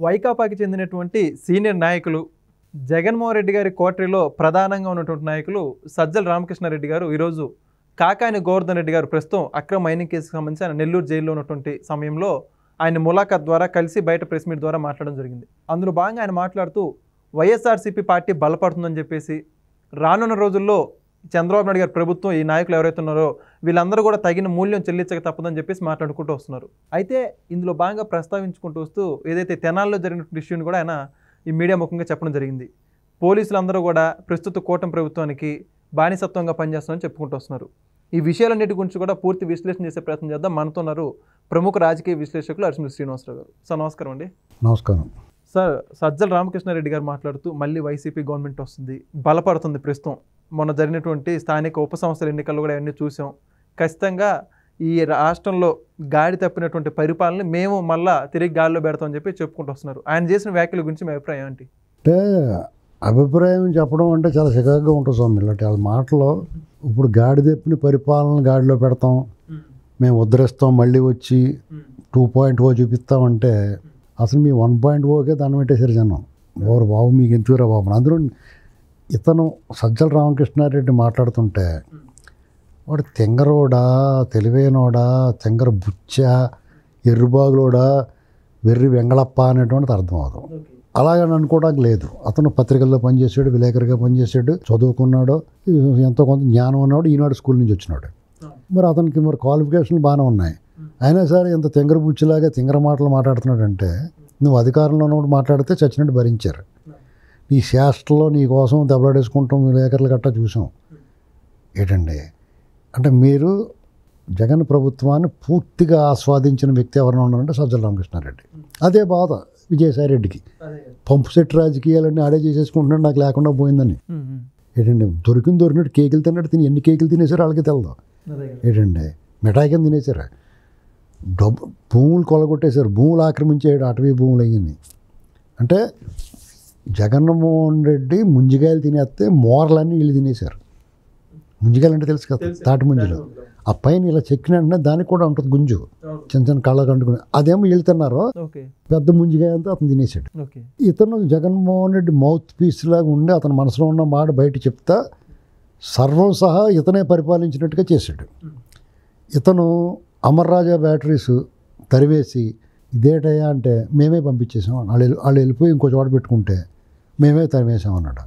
వైకాపాకి చెందినటువంటి సీనియర్ నాయకులు జగన్మోహన్ రెడ్డి గారి కోటరీలో ప్రధానంగా ఉన్నటువంటి నాయకులు సజ్జల రామకృష్ణారెడ్డి గారు ఈరోజు కాకాని గోవర్ధన్ రెడ్డి గారు ప్రస్తుతం అక్రమ మైనింగ్ కేసుకు సంబంధించి ఆయన నెల్లూరు జైల్లో ఉన్నటువంటి సమయంలో ఆయన ములాఖాత్ ద్వారా కలిసి బయట ప్రెస్ మీట్ ద్వారా మాట్లాడడం జరిగింది. అందులో భాగంగా ఆయన మాట్లాడుతూ వైఎస్ఆర్సీపీ పార్టీ బలపడుతుందని చెప్పేసి రానున్న రోజుల్లో చంద్రబాబు నాయుడు గారి ప్రభుత్వం ఈ నాయకులు ఎవరైతే ఉన్నారో వీళ్ళందరూ కూడా తగిన మూల్యం చెల్లించక తప్పదని చెప్పేసి మాట్లాడుకుంటూ వస్తున్నారు. అయితే ఇందులో భాగంగా ప్రస్తావించుకుంటూ వస్తూ ఏదైతే తెనాల్లో జరిగినటువంటి ఇష్యూని కూడా ఆయన ఈ మీడియా ముఖంగా చెప్పడం జరిగింది. పోలీసులందరూ కూడా ప్రస్తుత కూటమి ప్రభుత్వానికి బానిసత్వంగా పనిచేస్తున్నారని చెప్పుకుంటూ వస్తున్నారు. ఈ విషయాలన్నిటి గురించి కూడా పూర్తి విశ్లేషణ చేసే ప్రయత్నం చేద్దాం. మనతో ఉన్నారు ప్రముఖ రాజకీయ విశ్లేషకులు అరిశెట్టి శ్రీనివాసరావు గారు. సార్ నమస్కారం అండి. నమస్కారం సార్, సజ్జల రామకృష్ణారెడ్డి గారు మాట్లాడుతూ మళ్ళీ వైసీపీ గవర్నమెంట్ వస్తుంది, బలపడుతుంది. ప్రస్తుతం మొన్న జరిగినటువంటి స్థానిక ఉప సంస్థల ఎన్నికల్లో కూడా అవన్నీ చూసాం. ఖచ్చితంగా ఈ రాష్ట్రంలో గాడి తప్పినటువంటి పరిపాలన మేము మళ్ళా తిరిగి గాడిలో పెడతామని చెప్పి చెప్పుకుంటూ వస్తున్నారు. ఆయన చేసిన వ్యాఖ్యల గురించి మీ అభిప్రాయం ఏంటి? అంటే అభిప్రాయం చెప్పడం అంటే చాలా చికాకుగా ఉంటుంది స్వామి. ఇలాంటి వాళ్ళ మాటలో ఇప్పుడు గాడి తెప్పిన పరిపాలన గాడిలో పెడతాం, మేము ఉద్ధరిస్తాం, మళ్ళీ వచ్చి 2.0 చూపిస్తామంటే అసలు మీ 1.0కే దాన్ని పెట్టేసారు జనం. ఓరు బాబు మీకు ఎందుకురా బాబు. అందులో ఇతను సజ్జల రామకృష్ణారెడ్డి మాట్లాడుతుంటే వాడు తెంగరోడా, తెలివైనోడా, తెంగర బుచ్చ, ఎర్రుబాగులోడా, వెర్రి వెంగళప్ప అనేటువంటిది అర్థం అవుతుంది. అలాగని అనుకోవడానికి లేదు. అతను పత్రికల్లో పనిచేసాడు, విలేకరిగా పనిచేసాడు, చదువుకున్నాడు, ఎంతో కొంత జ్ఞానం ఉన్నాడు, ఈనాడు స్కూల్ నుంచి వచ్చినాడు. మరి అతనికి మరి క్వాలిఫికేషన్లు బాగానే ఉన్నాయి. అయినా సరే ఇంత తెంగర బుచ్చిలాగా తింగర మాటలు మాట్లాడుతున్నాడంటే నువ్వు అధికారంలో ఉన్నప్పుడు మాట్లాడితే చచ్చినట్టు భరించారు. నీ శాస్త్రలో నీ కోసం దెబ్బలాడేసుకుంటాం విలేకరులు గట్టా చూసాం. ఏంటండి అంటే మీరు జగన్ ప్రభుత్వాన్ని పూర్తిగా ఆస్వాదించిన వ్యక్తి ఎవరైనా ఉన్నారంటే సజ్జల రామకృష్ణారెడ్డి. అదే బాధ విజయసాయి రెడ్డికి. పంపు సెట్ రాజకీయాలన్నీ ఆడే చేసేసుకుంటున్నాడు, నాకు లేకుండా పోయిందని. ఏంటండి దొరికినట్టు కేకులు తిన్నట్టు తిని ఎన్ని కేకులు తినేసారు వాళ్ళకి తెలదు. ఏంటండి మిఠాయి కింద తినేసారు, భూములు కొలగొట్టేశారు, భూములు ఆక్రమించాడు, అటవీ భూములు అయ్యింది. అంటే జగన్మోహన్ రెడ్డి ముంజికాయలు తినేస్తే మోరలన్నీ వీళ్ళు తినేశారు. ముంజికాయలు అంటే తెలుసు కదా, తాటి ముంజలు. ఆ పైన ఇలా చెక్కిన వెంటనే దానికి కూడా ఉంటుంది గుంజు, చిన్న చిన్న కళ్ళకు అంటుకుని. అదేమో వీళ్ళు తిన్నారు, పెద్ద ముంజికాయ అంతా అతను తినేసాడు. ఇతను జగన్మోహన్ రెడ్డి మౌత్ పీస్ లాగా ఉండి అతని మనసులో ఉన్న మాట బయట చెప్తా సర్వం సహా ఇతనే పరిపాలించినట్టుగా చేశాడు. ఇతను అమర్ రాజా బ్యాటరీస్ తరివేసి ఇదేటయ్యా అంటే మేమే పంపించేసాం, వాళ్ళు వెళ్ళిపోయి ఇంకో చోట పెట్టుకుంటే మేమే తరివేసాం అన్నాడు.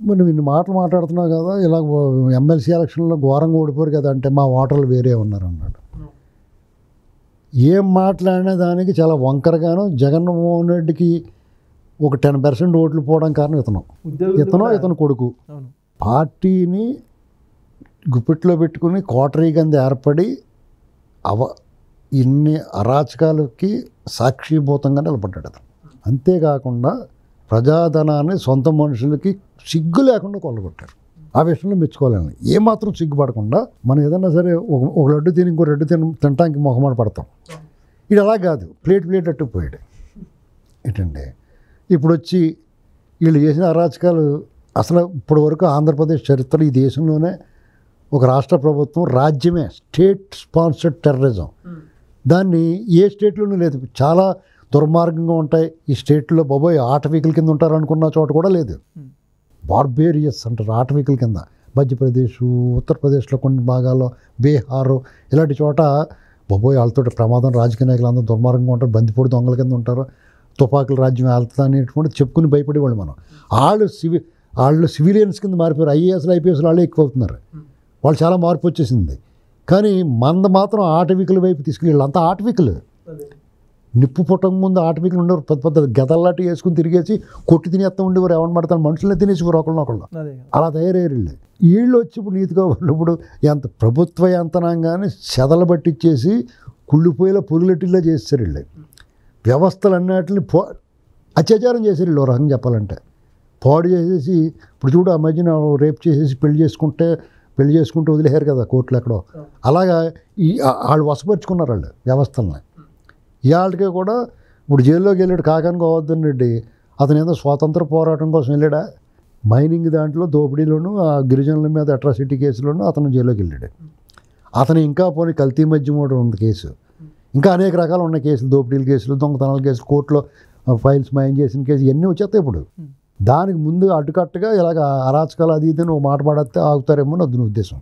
మరి నువ్వు ఇన్ని మాటలు మాట్లాడుతున్నావు కదా, ఇలా ఎమ్మెల్సీ ఎలక్షన్లో ఘోరంగా ఓడిపోరు కదా అంటే మా ఓటర్లు వేరే ఉన్నారు అన్నాడు. ఏం మాట్లాడినా దానికి చాలా వంకరగాను జగన్మోహన్ రెడ్డికి ఒక 10% ఓట్లు పోవడం కారణం ఇతను కొడుకు. పార్టీని గుప్పిట్లో పెట్టుకుని కోటరీ కింద ఏర్పడి ఇన్ని అరాచకాలకి సాక్షిభూతంగా నిలబడ్డాడు అతను. అంతేకాకుండా ప్రజాధనాన్ని సొంత మనుషులకి సిగ్గు లేకుండా కొల్లగొట్టారు. ఆ విషయంలో మెచ్చుకోలేను. ఏమాత్రం సిగ్గుపడకుండా మనం ఏదన్నా సరే ఒక లడ్డు తిని ఇంకో లడ్డు తినటానికి మొహమాట పడతాం. ఇది అలా కాదు, ప్లేట్ అట్టుకుపోయాడు. ఏంటండి ఇప్పుడు వచ్చి వీళ్ళు చేసిన అరాచకాలు అసలు ఇప్పటి వరకు ఆంధ్రప్రదేశ్ చరిత్ర ఈ దేశంలోనే ఒక రాష్ట్ర ప్రభుత్వం రాజ్యమే స్టేట్ స్పాన్సర్డ్ టెర్రరిజం. దాన్ని ఏ స్టేట్లోనూ లేదు. చాలా దుర్మార్గంగా ఉంటాయి ఈ స్టేట్లో. బాబోయ్ ఆటవికుల కింద ఉంటారు అనుకున్న చోట కూడా లేదు. బార్బేరియస్ అంటారు ఆటవికుల కింద. మధ్యప్రదేశ్, ఉత్తరప్రదేశ్లో కొన్ని భాగాల్లో, బీహారు ఇలాంటి చోట బాబోయ్ వాళ్ళతో ప్రమాదం, రాజకీయ నాయకులు అందరూ దుర్మార్గంగా ఉంటారు, బందిపోడు దొంగల కింద ఉంటారు, తుపాకుల రాజ్యం వెళ్తుంది అనేటువంటి చెప్పుకుని భయపడేవాళ్ళు మనం. వాళ్ళు సివిలియన్స్ కింద మారిపోయారు. ఐఏఎస్లు ఐపీఎస్లు వాళ్ళే ఎక్కువ అవుతున్నారు. వాళ్ళు చాలా మార్పు వచ్చేసింది. కానీ మంద మాత్రం ఆటవికుల వైపు తీసుకెళ్ళి అంతా ఆటవికులు. నిప్పు పుట్టక ముందు ఆటవికులు ఉండేవారు, పెద్ద గదల్లాంటి వేసుకుని తిరిగేసి కొట్టి తినేస్తూ ఉండేవారు. ఎవరిని పడతాను మనుషులనే తినేసేవారు ఒకళ్ళనొకళ్ళు. అలా తయారయ్యారు వీళ్ళు వచ్చి ఇప్పుడు నీతిగా ఉన్నప్పుడు ఎంత ప్రభుత్వ యంత్రాంగాన్ని చెదలు పట్టించేసి కుళ్ళిపోయేలా పురుగులెట్టిలా చేస్తారు వీళ్ళు. వ్యవస్థలన్నిటిని అత్యాచారం చేశారు వీళ్ళు. ఒక రకంగా చెప్పాలంటే పాడు చేసేసి ఇప్పుడు చూడు ఆ మధ్యన రేప్ చేసేసి పెళ్లి చేసుకుంటూ వదిలేశారు కదా కోర్టులు ఎక్కడో. అలాగా వాళ్ళు వశపరుచుకున్నారు వాళ్ళు వ్యవస్థలని. ఇవాళకే కూడా ఇప్పుడు జైల్లోకి వెళ్ళాడు కాకాని గోవర్ధన్ రెడ్డి. అతను ఏదో స్వాతంత్ర పోరాటం కోసం వెళ్ళాడా, మైనింగ్ దాంట్లో దోపిడీలోను ఆ గిరిజనుల మీద అట్రాసిటీ కేసులోను అతను జైల్లోకి వెళ్ళాడు. అతను ఇంకా పోనీ కల్తీ మద్యం కూడా ఉంది కేసు, ఇంకా అనేక రకాలు ఉన్న కేసులు, దోపిడీల కేసులు, దొంగతనాల కేసులు కోర్టులో ఫైల్స్ మాయం చేసిన కేసు ఇవన్నీ వచ్చేస్తాయి ఇప్పుడు. దానికి ముందు అడ్డుకట్టుగా ఇలాగ అరాచకాలు అది ఇది ఒక మాట పడితే ఆగుతారేమో అని వద్దు ఉద్దేశం.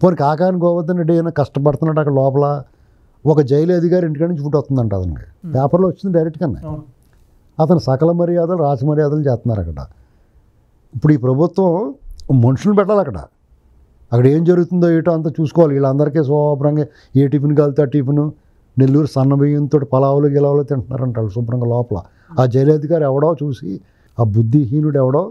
పోనీ కాకాని గోవర్ధన్ రెడ్డి అయినా కష్టపడుతున్నాడు అక్కడ లోపల. ఒక జైలు అధికారి ఇంటికాడ నుంచి ఫుట్ వస్తుందంట అతనికి, పేపర్లో వచ్చింది డైరెక్ట్గానే. అతను సకల మర్యాదలు రాజ మర్యాదలు చేస్తున్నారు అక్కడ. ఇప్పుడు ఈ ప్రభుత్వం మనుషులు పెట్టాలి అక్కడ ఏం జరుగుతుందో ఏటో అంతా చూసుకోవాలి. వీళ్ళందరికీ శుభ్రంగా ఏ టిఫిన్ కలితే ఆ టిఫిన్, నెల్లూరు సన్న బియ్యంతో పలావులు గిలావులు తింటున్నారంట వాళ్ళు శుభ్రంగా లోపల. ఆ జైలు అధికారి ఎవడో చూసి, ఆ బుద్ధిహీనుడు ఎవడో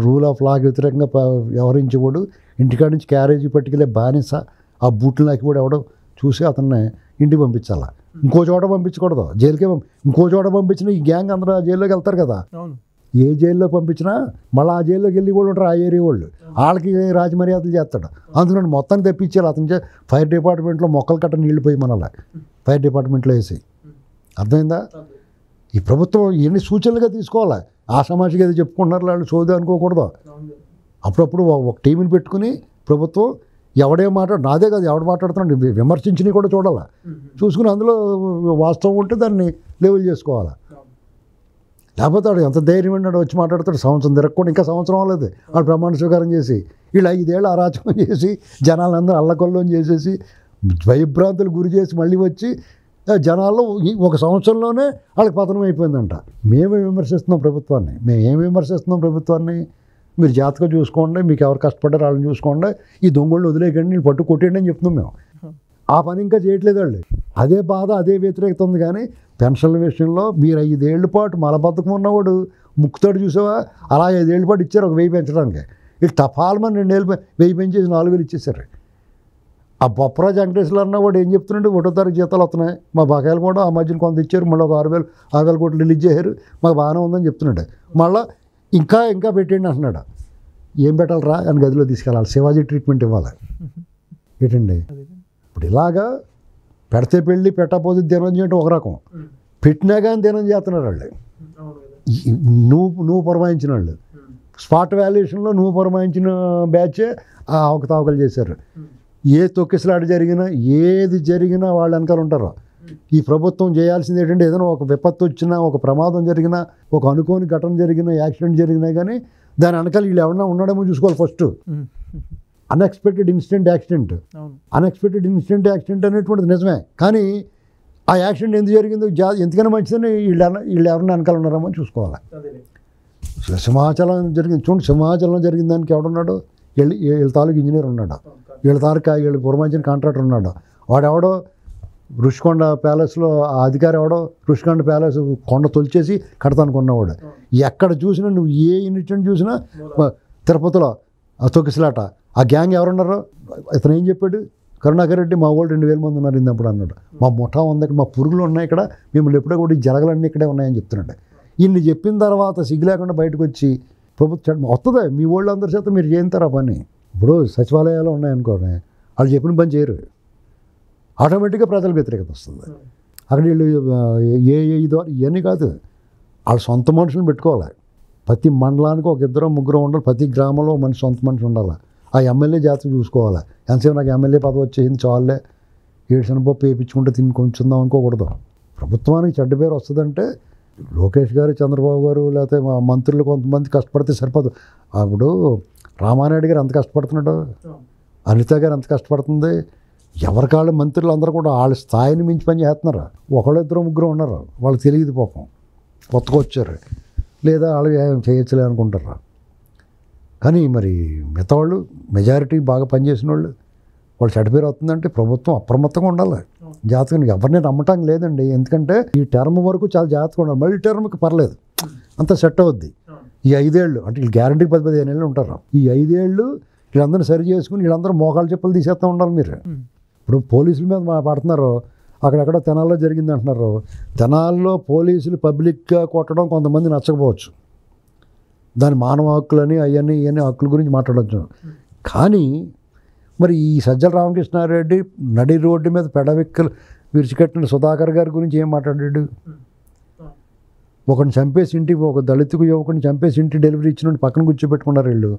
రూల్ ఆఫ్ లాకి వ్యతిరేకంగా వ్యవహరించేవాడు, ఇంటికాడ నుంచి క్యారేజీ పట్టుకెళ్ళే బానిస, ఆ బూట్లు నాకి కూడా ఎవడో చూసి అతన్ని ఇంటికి పంపించాలా. ఇంకో చోట పంపించకూడదు, జైలుకే ఇంకో చోట పంపించిన ఈ గ్యాంగ్ అందరూ ఆ జైల్లోకి వెళ్తారు కదా. ఏ జైల్లో పంపించినా మళ్ళీ ఆ జైల్లోకి వెళ్ళి కూడా ఉంటారు ఆ ఏరియా వాళ్ళు, వాళ్ళకి రాజమర్యాదలు చేస్తాడు. అందుకని మొత్తాన్ని తెప్పించారు అతను. ఫైర్ డిపార్ట్మెంట్లో మొక్కలు కట్ట నీళ్లు పోయి మనల్ని ఫైర్ డిపార్ట్మెంట్లో వేసి. అర్థమైందా? ఈ ప్రభుత్వం ఇవన్నీ సూచనలుగా తీసుకోవాలి. ఆ సమాజకి ఏదో చెప్పుకుంటున్నారు వాళ్ళు సోది అనుకోకూడదు. అప్పుడప్పుడు ఒక టీంని పెట్టుకుని ప్రభుత్వం ఎవడే నాదే కాదు ఎవడు మాట్లాడుతున్నాడు విమర్శించినవి కూడా చూడాలి, చూసుకుని అందులో వాస్తవం ఉంటే దాన్ని లెవెల్ చేసుకోవాలి. లేకపోతే వాడు ఎంత ధైర్యం ఉన్నాడు వచ్చి మాట్లాడతాడు. సంవత్సరం తిరగకుండా ఇంకా సంవత్సరం అవ్వలేదు వాడు ప్రమాణ స్వీకారం చేసి, వీళ్ళు 5 ఏళ్ళు అరాచకం చేసి జనాలందరూ అల్లకొల్లం చేసేసి భయభ్రాంతులు గురి చేసి మళ్ళీ వచ్చి జనాల్లో ఒక సంవత్సరంలోనే వాళ్ళకి పతనం అయిపోయిందంట. మేమే విమర్శిస్తున్నాం ప్రభుత్వాన్ని. మేము విమర్శిస్తున్నాం ప్రభుత్వాన్ని? మీరు జాతకం చూసుకోండి, మీకు ఎవరు కష్టపడ్డారు వాళ్ళని చూసుకోండి, ఈ దొంగళ్ళు వదిలేకండి, వీళ్ళు పట్టు కొట్టేయండి అని చెప్తున్నాం మేము. ఆ పని ఇంకా చేయట్లేదు వాళ్ళు. అదే బాధ అదే వ్యతిరేకత ఉంది. కానీ పెన్షన్ల విషయంలో మీరు 5 ఏళ్ల పాటు మలబద్ధకం ఉన్నవాడు ముక్కుతాడు చూసావా, అలా 5 ఏళ్ల పాటు ఇచ్చారు ఒక 1000 పెంచడానికి. వీళ్ళు టపాల్మని 2 ఏళ్ళు 1000 పెంచేసి 4000 ఇచ్చేసారు. ఆ బొప్పరాజు వెంకటేశ్వర అన్నవాడు ఏం చెప్తున్నాడు, 1వ తారీఖు జీతాలు వస్తున్నాయి, మా బకాయిలు కూడా ఆ మధ్యన కొంత ఇచ్చారు, మళ్ళీ ఒక 6,000 కోట్లు రిలీజ్ చేశారు, మాకు బాగానే ఉందని చెప్తున్నాడు. మళ్ళీ ఇంకా పెట్టండి అంటున్నాడు. ఏం పెట్టాలరా అని గదిలో తీసుకెళ్ళాలి, శివాజీ ట్రీట్మెంట్ ఇవ్వాలి. ఏంటండి ఇప్పుడు ఇలాగా పెడితే పెళ్ళి పెట్టకపోతే దినం చేయటం ఒక రకం, పెట్టినా కానీ దినం చేస్తున్నారు వాళ్ళు. నువ్వు పురమాయించిన వాళ్ళు స్పాట్ వాల్యుయేషన్లో నువ్వు పురమాయించిన బ్యాచే అవకతవకలు చేశారు. ఏ తొక్కిసలాట జరిగినా ఏది జరిగినా వాళ్ళు వెనకాల ఉంటారు. ఈ ప్రభుత్వం చేయాల్సింది ఏంటంటే ఏదైనా ఒక విపత్తు వచ్చినా, ఒక ప్రమాదం జరిగినా, ఒక అనుకోని ఘటన జరిగినా, యాక్సిడెంట్ జరిగినా కానీ దాని వెనకాల వీళ్ళు ఎవరన్నా ఉన్నాడేమో చూసుకోవాలి ఫస్ట్. అన్ఎక్స్పెక్టెడ్ ఇన్సిడెంట్ యాక్సిడెంట్ అనేటువంటిది నిజమే, కానీ ఆ యాక్సిడెంట్ ఎందుకు జరిగిందో ఎందుకైనా మంచిదని వీళ్ళు ఎవరన్నా వెనకాల ఉన్నారేమో చూసుకోవాలి. సింహాచలం జరిగింది చూడండి, సింహాచలం జరిగిన దానికి ఎవడున్నాడు, వీళ్ళ తాలూకు ఇంజనీర్ ఉన్నాడు, వీళ్ళు పురమాయించిన కాంట్రాక్టర్ ఉన్నాడు. వాడెవడో రుషికొండ ప్యాలెస్లో ఆ అధికారి ఎవడో రుషికొండ ప్యాలెస్ కొండ తొలిచేసి కడతానుకున్నవాడు. ఎక్కడ చూసినా నువ్వు ఏ ఇన్సిడెంట్ చూసినా తిరుపతిలో ఆ తొక్కిసలాట ఆ గ్యాంగ్ ఎవరున్నారో ఇతను ఏం చెప్పాడు, కరుణాకర్ రెడ్డి మా వాళ్ళు 2000 మంది ఉన్నారు ఇందప్పుడు అన్నాడు. మా ముఠా ఉంది, మా పురుగులు ఉన్నాయి ఇక్కడ, మిమ్మల్ని ఎప్పుడో కూడా ఈ జరగలన్నీ ఇక్కడే ఉన్నాయని చెప్తున్నాడు. ఇన్ని చెప్పిన తర్వాత సిగ్గు లేకుండా బయటకు వచ్చి ప్రభుత్వం వస్తుంది మీ వాళ్ళు అందరి చేత మీరు చేయించారు ఆ పని. ఇప్పుడు సచివాలయాలు ఉన్నాయనుకోండి, వాళ్ళు చెప్పిన పని చేయరు, ఆటోమేటిక్గా ప్రజలకు వ్యతిరేకత వస్తుంది. అక్కడ వీళ్ళు ఇదో ఇవన్నీ కాదు, వాళ్ళ సొంత మనుషులను పెట్టుకోవాలి. ప్రతి మండలానికి ఒక 2-3 ఉండాలి, ప్రతి గ్రామంలో మనిషి సొంత మనిషి ఉండాలి. ఆ ఎమ్మెల్యే జాతర చూసుకోవాలి. ఎంతసేపు నాకు ఎమ్మెల్యే పదవి వచ్చేసింది చాలే, ఏడ్చిన పప్పు వేయించుకుంటే తిని కొంచుందాం అనుకోకూడదు. ప్రభుత్వానికి చెడ్డ పేరు వస్తుందంటే లోకేష్ గారు, చంద్రబాబు గారు, లేకపోతే మా మంత్రులు కొంతమంది కష్టపడితే సరిపోదు. అప్పుడు రామానాయుడు గారు ఎంత కష్టపడుతున్నాడు, అనిత గారు ఎంత కష్టపడుతుంది, ఎవరికాళ్ళు మంత్రులు అందరూ కూడా వాళ్ళ స్థాయిని మించి పని చేస్తున్నారు. 1-2-3 ఉన్నారు, వాళ్ళకి తెలియదు పాపం, కొత్తగా వచ్చారు, లేదా వాళ్ళు చేయొచ్చులే అనుకుంటారు. కానీ మరి మిగతా వాళ్ళు మెజారిటీ బాగా పనిచేసిన వాళ్ళు చెడ్డ పేరు అవుతుందంటే ప్రభుత్వం అప్రమత్తంగా ఉండాలి. జాతకం ఎవరిని నమ్మటానికి లేదండి, ఎందుకంటే ఈ టర్మ్ వరకు చాలా జాగ్రత్తగా ఉండాలి. మళ్ళీ టర్మ్కి పర్లేదు, అంత సెట్ అవుద్ది. ఈ 5 ఏళ్ళు అంటే వీళ్ళు గ్యారంటీకి 10-15 ఏళ్ళు ఉంటారు. ఈ 5 ఏళ్ళు వీళ్ళందరూ సరి చేసుకుని వీళ్ళందరూ మోకాలు చెప్పులు తీసేస్తూ ఉండాలి. మీరు ఇప్పుడు పోలీసుల మీద పడుతున్నారు, అక్కడెక్కడ తెనాల్లో జరిగింది అంటున్నారు. తెనాల్లో పోలీసులు పబ్లిక్గా కొట్టడం కొంతమంది నచ్చకపోవచ్చు, దాని మానవ హక్కులని అవన్నీ హక్కుల గురించి మాట్లాడవచ్చు. కానీ మరి ఈ సజ్జల రామకృష్ణారెడ్డి నడి రోడ్డు మీద పెడవిక్కలు విరిచికట్టిన సుధాకర్ గారి గురించి ఏం మాట్లాడాడు? ఒకరిని చంపేసి ఇంటికి, ఒక దళితుకు యువకుని చంపేసి ఇంటి డెలివరీ ఇచ్చిన పక్కన కూర్చోబెట్టుకున్నారు వీళ్ళు.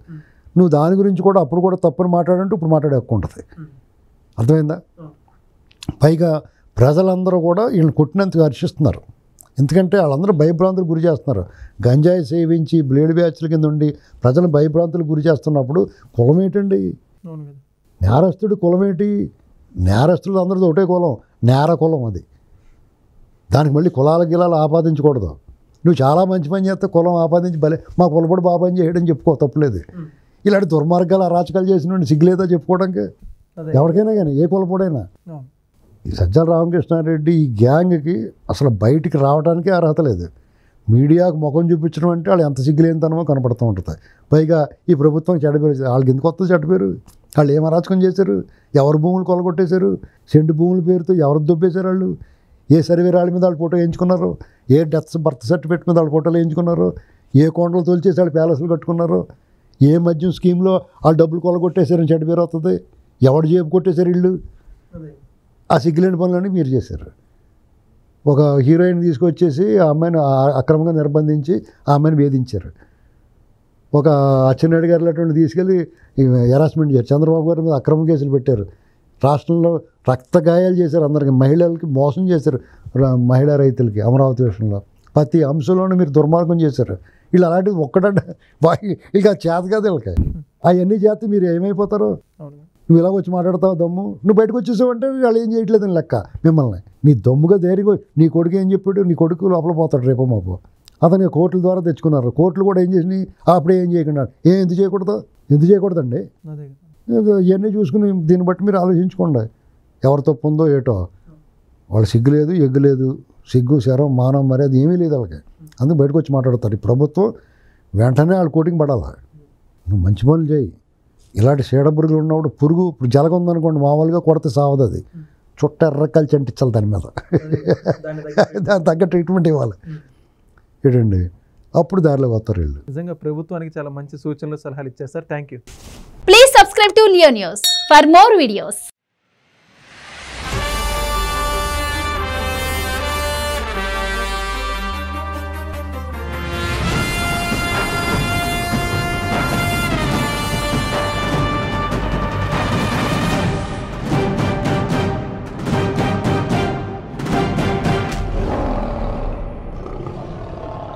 నువ్వు దాని గురించి కూడా అప్పుడు కూడా తప్పును మాట్లాడంటే ఇప్పుడు మాట్లాడే హక్కు ఉంటుంది. అర్థమైందా? పైగా ప్రజలందరూ కూడా వీళ్ళని కొట్టినందుకు హర్షిస్తున్నారు. ఎందుకంటే వాళ్ళందరూ భయభ్రాంతులకు గురి చేస్తున్నారు. గంజాయి సేవించి బ్లేడ్ బ్యాచ్ల కింద ఉండి ప్రజలు భయభ్రాంతులకు గురి చేస్తున్నప్పుడు కులం ఏంటండి? నేరస్తుడి కులమేంటి? నేరస్తులు అందరిది ఒకటే కులం, నేర కులం. అది దానికి మళ్ళీ కులాల గిలాలు ఆపాదించకూడదు. నువ్వు చాలా మంచి పని చేస్తే కులం ఆపాదించి భలే మా కులపడి బాబాని చేయడం చెప్పుకో, తప్పులేదు. ఇలాంటి దుర్మార్గాలు అరాచకాలు చేసిన సిగ్గులేదో చెప్పుకోవడానికి ఎవరికైనా కానీ, ఏ కులపడైనా. ఈ సజ్జల రామకృష్ణారెడ్డి ఈ గ్యాంగ్కి అసలు బయటికి రావడానికే అర్హత లేదు. మీడియాకు ముఖం చూపించడం అంటే వాళ్ళు ఎంత సిగ్గులేనితనమో కనపడుతూ ఉంటుంది. పైగా ఈ ప్రభుత్వం చెడ్డపేరు, వాళ్ళకి ఎందుకు వస్తుంది చెడ్డపేరు? వాళ్ళు ఏం అరాచకం చేశారు? ఎవరు భూములు కొలగొట్టేశారు? సెంటు భూముల పేరుతో ఎవరు దొబ్బేశారు? వాళ్ళు ఏ సర్వే రాళ్ళ మీద వాళ్ళు ఫోటో వేయించుకున్నారు? ఏ బర్త్ సర్టిఫికేట్ మీద వాళ్ళు ఫోటోలు వేయించుకున్నారు? ఏ కొండలు తోల్చేసి వాళ్ళు ప్యాలెస్లు కట్టుకున్నారు? ఏ మద్యం స్కీమ్లో వాళ్ళు డబ్బులు కొలగొట్టేశారని చెడ్డపేరు వస్తుంది? ఎవడు జేబు కొట్టేశారు ఇళ్ళు? ఆ సిగ్గులేని పనులన్నీ మీరు చేశారు. ఒక హీరోయిన్ తీసుకొచ్చేసి ఆ అమ్మాయిని అక్రమంగా నిర్బంధించి ఆ అమ్మాయిని వేధించారు. ఒక అచ్చెన్నాయుడు గారు అటువంటి తీసుకెళ్ళి హెరాస్మెంట్ చేశారు. చంద్రబాబు గారి మీద అక్రమ కేసులు పెట్టారు. రాష్ట్రంలో రక్త గాయాలు చేశారు. అందరికి మహిళలకి మోసం చేశారు. మహిళా రైతులకి అమరావతి విషయంలో ప్రతి అంశంలోనూ మీరు దుర్మార్గం చేశారు. వీళ్ళు అలాంటిది ఒక్కడంటే ఇక చేత కాదు వీళ్ళకి. అవన్నీ చేస్తే మీరు ఏమైపోతారు? నువ్వు ఇలా వచ్చి మాట్లాడతావు దమ్ము, నువ్వు బయటకు వచ్చేసావంటే వాళ్ళు ఏం చేయట్లేదని లెక్క మిమ్మల్ని. నీ దమ్ముగా ధైర్యం నీ కొడుకు ఏం చెప్పాడు? నీ కొడుకు లోపల పోతాడు రేపు మాపు. అతను కోర్టుల ద్వారా తెచ్చుకున్నారు. కోర్టులు కూడా ఏం చేసినాయి? అప్పుడే ఏం చేయకుండా ఎందుకు చేయకూడదు? ఎందుకు చేయకూడదండి? ఇవన్నీ చూసుకుని దీన్ని బట్టి మీరు ఆలోచించుకోండి. ఎవరి తప్పు ఉందో ఏటో. వాళ్ళు సిగ్గు లేదు, ఎగ్గు లేదు, సిగ్గు శరం మానం మర్యాద ఏమీ లేదు వాళ్ళకి. అందుకు బయటకు వచ్చి మాట్లాడతారు. ఈ ప్రభుత్వం వెంటనే వాళ్ళు కోటింగ్ పడాలి. నువ్వు మంచి పనులు చేయి. ఇలాంటి చీడపురుగులు ఉన్నప్పుడు పురుగు ఇప్పుడు జలగ ఉందనుకోండి, మామూలుగా కొడితే సావదు. అది చుట్ట ఎర్రకాయలు చంటించాలి దాని మీద, దాని తగ్గ ట్రీట్మెంట్ ఇవ్వాలి. ఏంటండి అప్పుడు దారిలోకి వస్తారు వీళ్ళు. నిజంగా ప్రభుత్వానికి చాలా మంచి సూచనలు సలహాలు ఇచ్చారు sir. Thank you. Please subscribe to Leo news for more videos.